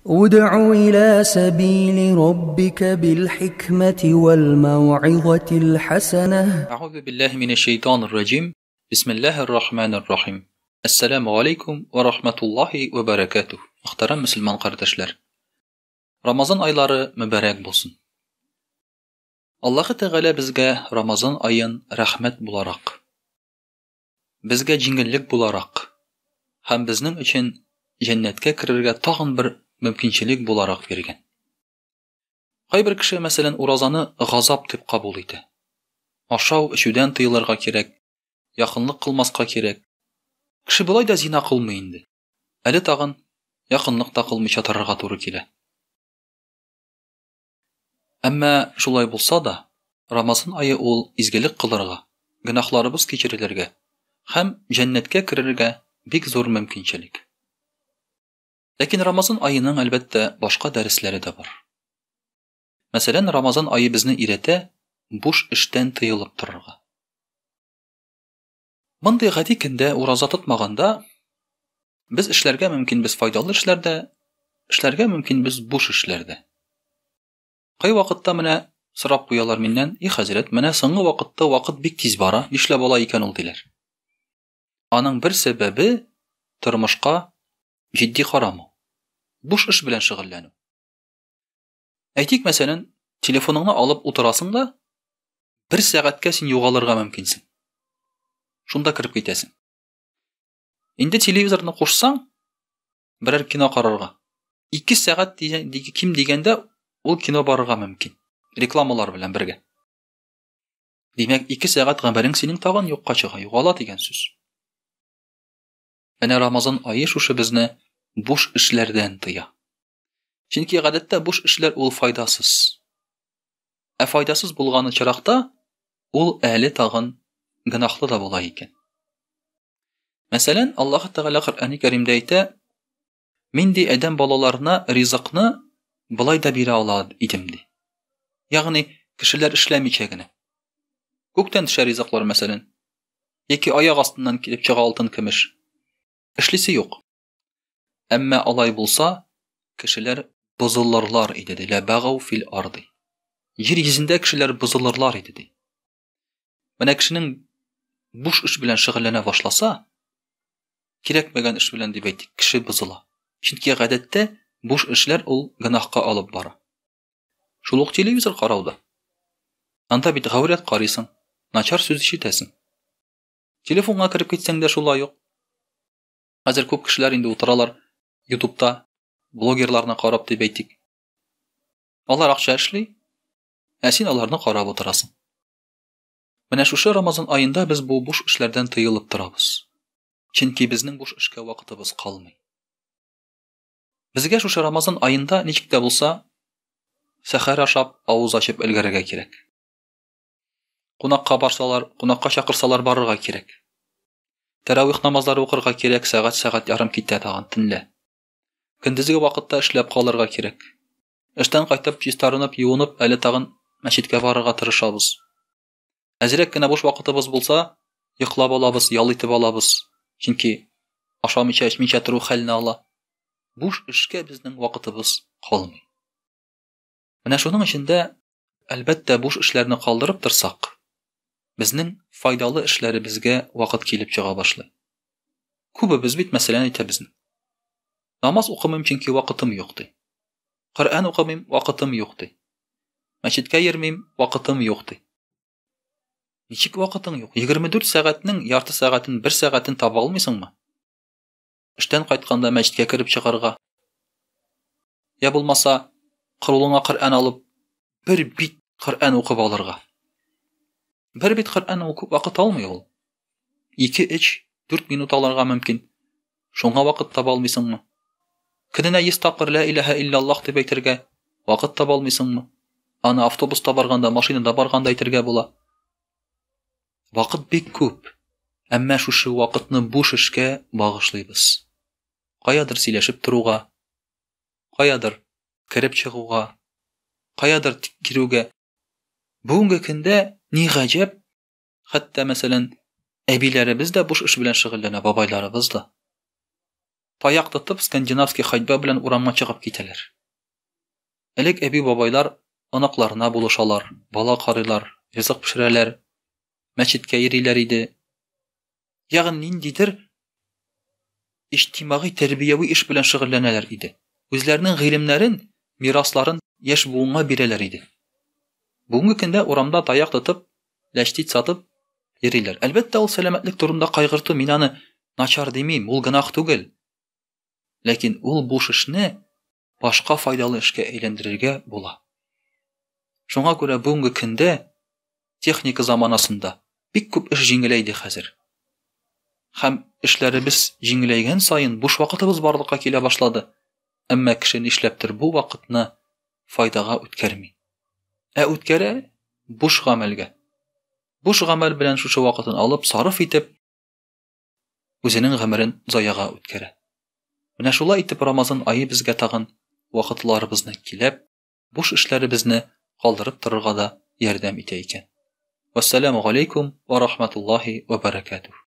ادع إلى سبيل ربك بالحكمة والموعظة الحسنة. أعوذ بالله من الشيطان الرجيم. بسم الله الرحمن الرحيم. Assalamu alaykum ve rahmetullahi ve berekatuh. Muhterem Müslüman kardeşler. Ramazan ayları mübarek bolsun. Allah Teala bizge Ramazan ayın rahmet bularak, bizge jingillik bularak, hem bizning için cennetke kirerge tağın bir mümkinçilik bularak bergen. Kayber kişi mesela urazanı gazap dep kabul ete. Aşağı işüden tıyılırga kerek, yakınlık kılmaska kerek. Kişi bulay da zina kılmayındı. Eli tağın yakınlıkta kılmış atarırga doğru kile. Amma şulay bulsa da, Ramazan ayı ol izgelik kılırga, günahlarımız keçirilirge, hem cennetke kirerge bek zor mümkinçilik. Lakin Ramazan ayının elbette başka dersleri de var. Mesela Ramazan ayı bizni irete, boş işten tıyılıp dururga. Bunday gadi kinde uraza tutmaganda, biz işlerge mümkün biz faydalı işlerde, işlerge mümkün biz boş işlerde. Kay vakitta mene sırap buyalar minnen, hazret, mene sınğı vakitta vakit bik tiz bara, işle bola iken ol diler. Anın bir sebebi, tırmışka ciddi karamı. Boş iş bilen şıgıllanu. Aytik mesela, telefonunu alıp oturasın da, bir saatka sen yoğalırga mümkünsin. Şunda kirip gitesin. Indi televizorunu koşsan, birer kino kararga. 2 saat kim degende, ol kino barırga mümkün. Reklamalar bilen birge. Demek 2 saat gaberin senin tağın yok kaçıga, yoğala degen söz. Ene Ramazan ayı şuşu bizne boş işlerden tıya. Çünkü gadette boş işler ol faydasız. Faydasız bulganı çıraqta, ol ehli tağın günahlı da bola iken. Mesela Allah Teala Kur'an-ı Kerim'de ayta, "Men de adam balalarına rızıkını bulay da bire ala idimdi." Yani kişiler işlemeyecekine. Gökten düşer rızıklar mesela. Yeki ayak astından kilip çığa altın kimiş. İşlisi yok. Amma alay bulsa, kişiler bızılırlar idi. La bagav fil ardı. Yeryüzünde kişiler bızılırlar idi. Mene kişinin boş iş bilen şıgıllana başlasa, kirekmegen iş bilen debeytik, kişi bızıla. Çünkü gadette boş işler ol günahka alıp bara. Şuluk televizor qarawda. Anta bit gavret qarıysın, naçar söz işitesin. Telefonga kirip ketsen de şulay yok. Hazır köp kişiler indi oturalar YouTube'da blogerlarına qarap debeytik. Onlar akça işli, sen onlarını qarap oturasın. Mene şuşu Ramazan ayında biz bu boş işlerden tıyılıp durabız. Çünkü bizning boş işke vaqtımız qalmay. Bizge şuşu Ramazan ayında niçik de bulsa, sahar aşap, avuz açıp ilgariga kerek. Qonaqqa barsalar, qonaqqa şaqırsalar barırga kerek. Teravih namazları oqırga kerek, saat yarım kittä tağın tinle. Gündüzgi vaqtda işlep qalırga kerek. İşten qaytып, çistarınıp, yuunıp, eli tağın meşitke barırga tırışabız. Azirek gene boş vaqtımız bulsa, yıqlab alabız, yalıtıb alabız. Çünkü aşam içe turu halini ala. Boş işke bizning vaqtımız qalmay. Mene şunun içinde elbette boş işlerini kaldırıp tırsak, bizning faydalı işleri bizge vaqt kelip çığa başlay. Kubu biz bit meselen ite bizning. Namaz oqumim çünkü vaqtım yoqdi. Qur'an oqumim vaqtım yoqdi. Meşitke yermim vaqtım yoqdi. Niçik vaqtın yok? 24 saatning yartı saatin 1 saatin taba almıysınmı? İşten qaytqanda meşitke kirip çıqarga. Ya bulmasa quruluna Qur'an alıp bir bit Qur'an oqub alırga. Bir bit Qur'an oqub vaqt almıyor ol. 2-3 4 minut alırga mümkün. Şonga vaqt taba almıysınmı? Kidine 100 taqir la ilahe illallah deb aytirge vaqt taba almıysınmı? Ana avtobusda barganda, maşinada barganda aytirge bola. Vaqt bek köp. Amma şuşu vaqtni boş işke bağışlaybız. Qayadır sileşip turuga, qayadır kirip çıguga, qayadır kiruge. Bugungi kunda ni gajab, hatta mesela abilarimiz de boş iş bilen şıgıllana, babaylarimiz da. таяк тотып скандинавский ходьба белән урамга чыгып китәләр. Элек әби-бабайлар анакларына булышалар, бала карыйлар, ризык пешерәләр, мәчеткә йөриләр иде. Ягъни ниндидер иҗтимагый тәрбияви эш белән шөгыльләнәләр иде. Үзләренең гыйлемнәрен, мирасларын яшь буынга бирәләр иде. Бүгенге көндә урамда таяк тотып, ләштит сатып йөриләр. Әлбәттә, ул сәламәтлек турында кайгырту, мин аны начар димим, ул гынах түгел. Ләкин ул буш эшне башка файдалы эшкә әйләндерергә була. Шуңа күрә бүгенге көндә техника заманасында бик күп эш җиңеләйде хәзер. Һәм эшләребез җиңеләйгән саен буш вакытыбыз барлыкка килә башлады. Әмма кеше нишләптер бу вакытны файдага үткәрми. Үткәрә буш гамәлгә. Буш гамәл белән шушы вакытын алып, сарыф итеп, үзенең гомерен заяга үткәрә. Менә шулай итеп Рамазан айы безгә тагын вакытларыбызны килеп, буш эшләребезне калдырып торырга да ярдәм итә икән. Вассаламу алейкум ва рахматуллаһи ва баракатух.